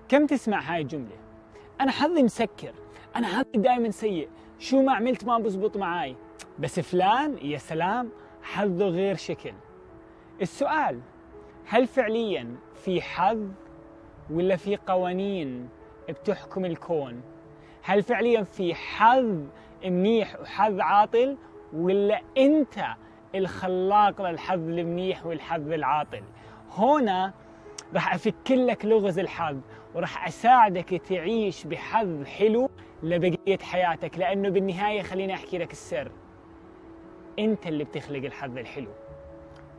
كم تسمع هاي الجملة؟ أنا حظي مسكر، أنا حظي دائما سيء، شو ما عملت ما بزبط معاي، بس فلان يا سلام حظه غير شكل. السؤال، هل فعليا في حظ ولا في قوانين بتحكم الكون؟ هل فعليا في حظ منيح وحظ عاطل، ولا أنت الخلاق للحظ المنيح والحظ العاطل؟ هنا راح أفك لك لغز الحظ، وراح أساعدك تعيش بحظ حلو لبقية حياتك، لأنه بالنهاية خليني أحكي لك السر، أنت اللي بتخلق الحظ الحلو.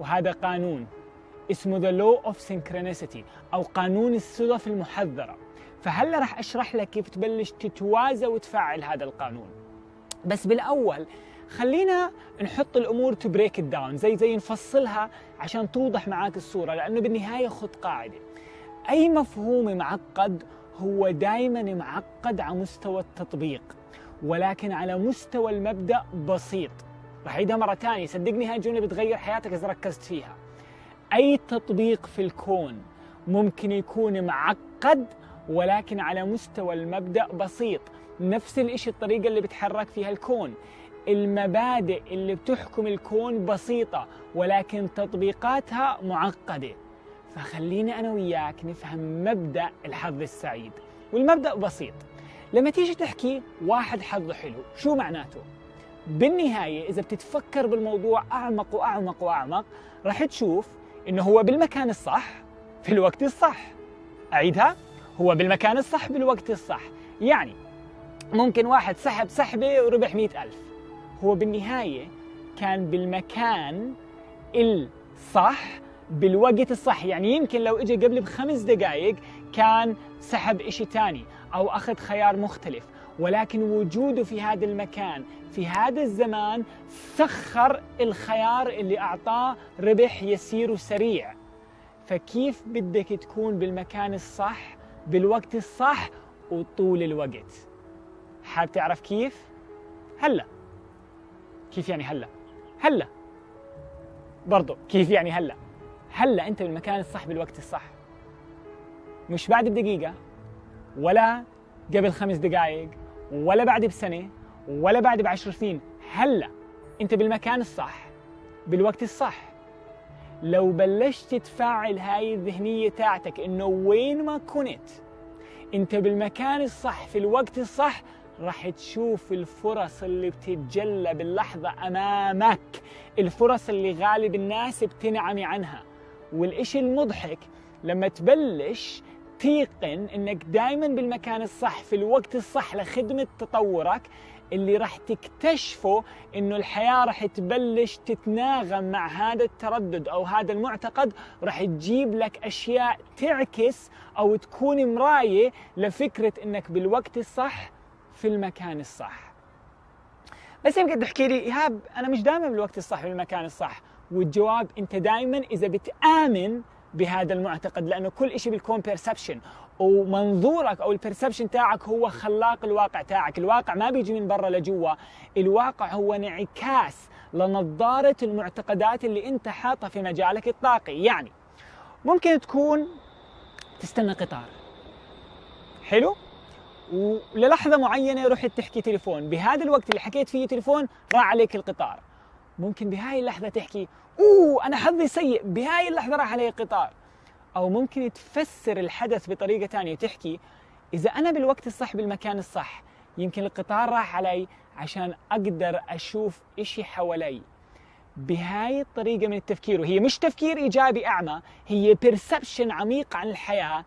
وهذا قانون اسمه The Law of Synchronicity أو قانون الصدف المحذرة. فهلا راح أشرح لك كيف تبلش تتوازى وتفعل هذا القانون. بس بالأول خلينا نحط الأمور to break it down، زي نفصلها عشان توضح معاك الصورة، لأنه بالنهاية خد قاعدة، أي مفهوم معقد هو دايما معقد على مستوى التطبيق، ولكن على مستوى المبدأ بسيط. راح أعيدها مرة تانية، صدقني هاي الجملة بتغير حياتك إذا ركزت فيها. أي تطبيق في الكون ممكن يكون معقد، ولكن على مستوى المبدأ بسيط. نفس الإشي الطريقة اللي بتحرك فيها الكون، المبادئ اللي بتحكم الكون بسيطة، ولكن تطبيقاتها معقدة. فخليني أنا وياك نفهم مبدأ الحظ السعيد. والمبدأ بسيط، لما تيجي تحكي واحد حظه حلو، شو معناته؟ بالنهاية إذا بتتفكر بالموضوع أعمق وأعمق وأعمق، راح تشوف إنه هو بالمكان الصح في الوقت الصح. أعيدها، هو بالمكان الصح بالوقت الصح. يعني ممكن واحد سحب سحبة وربح 100,000، هو بالنهاية كان بالمكان الصح بالوقت الصح. يعني يمكن لو اجى قبل ب5 دقائق كان سحب اشي تاني او اخذ خيار مختلف، ولكن وجوده في هذا المكان في هذا الزمان سخر الخيار اللي اعطاه ربح يسير وسريع. فكيف بدك تكون بالمكان الصح بالوقت الصح وطول الوقت؟ حاب تعرف كيف؟ هلا. كيف يعني هلا؟ هلا برضو كيف يعني هلا؟ هلا انت بالمكان الصح بالوقت الصح، مش بعد بدقيقة، ولا قبل 5 دقائق، ولا بعد بسنة، ولا بعد ب10 سنين. هلا انت بالمكان الصح بالوقت الصح. لو بلشت تفعل هاي الذهنية تاعتك انه وين ما كنت انت بالمكان الصح في الوقت الصح، راح تشوف الفرص اللي بتتجلى باللحظة أمامك، الفرص اللي غالب الناس بتنعمي عنها. والإشي المضحك لما تبلش تيقن إنك دايما بالمكان الصح في الوقت الصح لخدمة تطورك، اللي راح تكتشفه إنه الحياة راح تبلش تتناغم مع هذا التردد أو هذا المعتقد، راح تجيب لك أشياء تعكس أو تكون مراية لفكرة إنك بالوقت الصح في المكان الصح. بس يمكن تحكي لي إيهاب أنا مش دائما بالوقت الصح في المكان الصح، والجواب أنت دائما إذا بتآمن بهذا المعتقد، لأنه كل إشي بالكون بيرسبشن، ومنظورك أو البيرسبشن تاعك هو خلاق الواقع تاعك. الواقع ما بيجي من برا لجوا، الواقع هو انعكاس لنظارة المعتقدات اللي أنت حاطها في مجالك الطاقي. يعني ممكن تكون تستنى قطار حلو، وللحظة معينة رحت تحكي تليفون، بهذا الوقت اللي حكيت فيه تليفون راح عليك القطار. ممكن بهاي اللحظة تحكي أنا حظي سيء، بهاي اللحظة راح علي القطار. أو ممكن تفسر الحدث بطريقة تانية، تحكي إذا أنا بالوقت الصح بالمكان الصح، يمكن القطار راح علي عشان أقدر أشوف إشي حوالي. بهاي الطريقة من التفكير، وهي مش تفكير إيجابي أعمى، هي بيرسبشن عميق عن الحياة،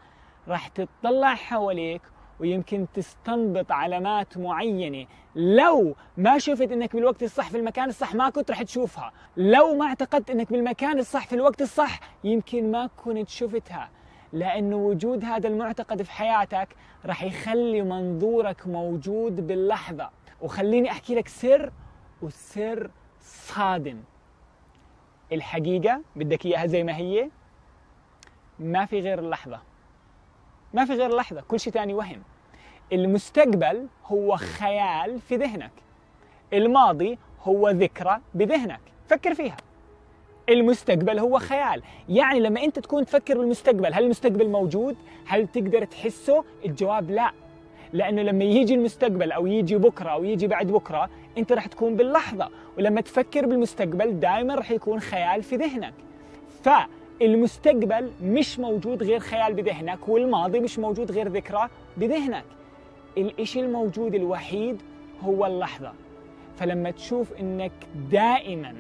راح تطلع حواليك ويمكن تستنبط علامات معينة لو ما شفت انك بالوقت الصح في المكان الصح ما كنت رح تشوفها. لو ما اعتقدت انك بالمكان الصح في الوقت الصح يمكن ما كنت شفتها، لأنه وجود هذا المعتقد في حياتك رح يخلي منظورك موجود باللحظة. وخليني أحكي لك سر، والسر صادم. الحقيقة بدك إياها زي ما هي، ما في غير اللحظة، ما في غير اللحظة، كل شيء تاني وهم. المستقبل هو خيال في ذهنك، الماضي هو ذكرى بذهنك. فكر فيها، المستقبل هو خيال. يعني لما أنت تكون تفكر بالمستقبل، هل المستقبل موجود؟ هل تقدر تحسه؟ الجواب لا. لأنه لما يجي المستقبل أو يجي بكرة أو يجي بعد بكرة، أنت رح تكون باللحظة، ولما تفكر بالمستقبل دائما رح يكون خيال في ذهنك. فالمستقبل مش موجود غير خيال بذهنك، والماضي مش موجود غير ذكرى بذهنك. الإشي الموجود الوحيد هو اللحظة. فلما تشوف إنك دائما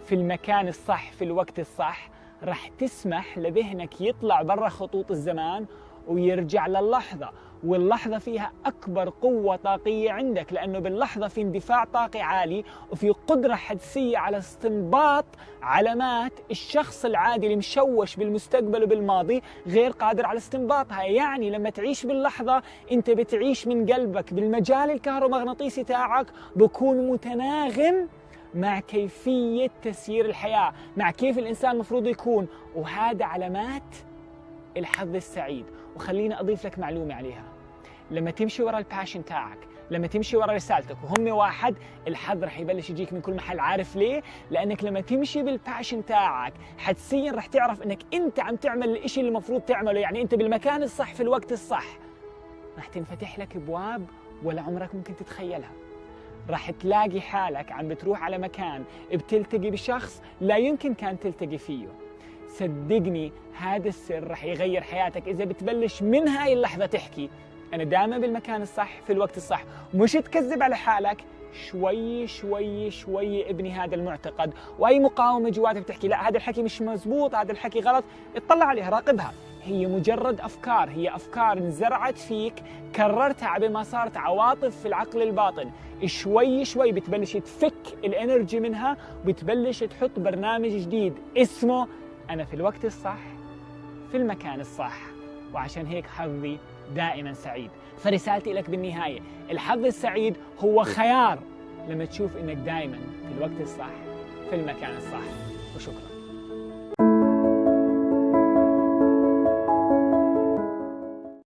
في المكان الصح في الوقت الصح، رح تسمح لذهنك يطلع برا خطوط الزمان ويرجع للحظة. واللحظة فيها أكبر قوة طاقية عندك، لأنه باللحظة في اندفاع طاقي عالي وفي قدرة حدسية على استنباط علامات الشخص العادي اللي مشوش بالمستقبل وبالماضي غير قادر على استنباطها. يعني لما تعيش باللحظة أنت بتعيش من قلبك، بالمجال الكهرومغناطيسي تاعك بكون متناغم مع كيفية تسيير الحياة، مع كيف الإنسان المفروض يكون. وهذا علامات الحظ السعيد. وخليني أضيف لك معلومة عليها، لما تمشي ورا الباشن تاعك، لما تمشي ورا رسالتك وهم واحد، الحظ رح يبلش يجيك من كل محل. عارف ليه؟ لأنك لما تمشي بالباشن تاعك حدسيا رح تعرف أنك أنت عم تعمل الإشي اللي المفروض تعمله، يعني أنت بالمكان الصح في الوقت الصح. رح تنفتح لك أبواب ولا عمرك ممكن تتخيلها. رح تلاقي حالك عم بتروح على مكان بتلتقي بشخص لا يمكن كان تلتقي فيه. صدقني هذا السر رح يغير حياتك إذا بتبلش من هاي اللحظة تحكي أنا دائما بالمكان الصح في الوقت الصح. مش تكذب على حالك، شوي شوي شوي ابني هذا المعتقد. وأي مقاومة جواتك بتحكي لا هذا الحكي مش مزبوط، هذا الحكي غلط، اطلع عليها، راقبها. هي مجرد أفكار، هي أفكار انزرعت فيك كررتها بما صارت عواطف في العقل الباطن. شوي شوي بتبلش تفك الانرجي منها، وبتبلش تحط برنامج جديد اسمه أنا في الوقت الصح في المكان الصح. وعشان هيك حظي دائما سعيد. فرسالتي لك بالنهاية، الحظ السعيد هو خيار لما تشوف إنك دائما في الوقت الصح في المكان الصح. وشكرا.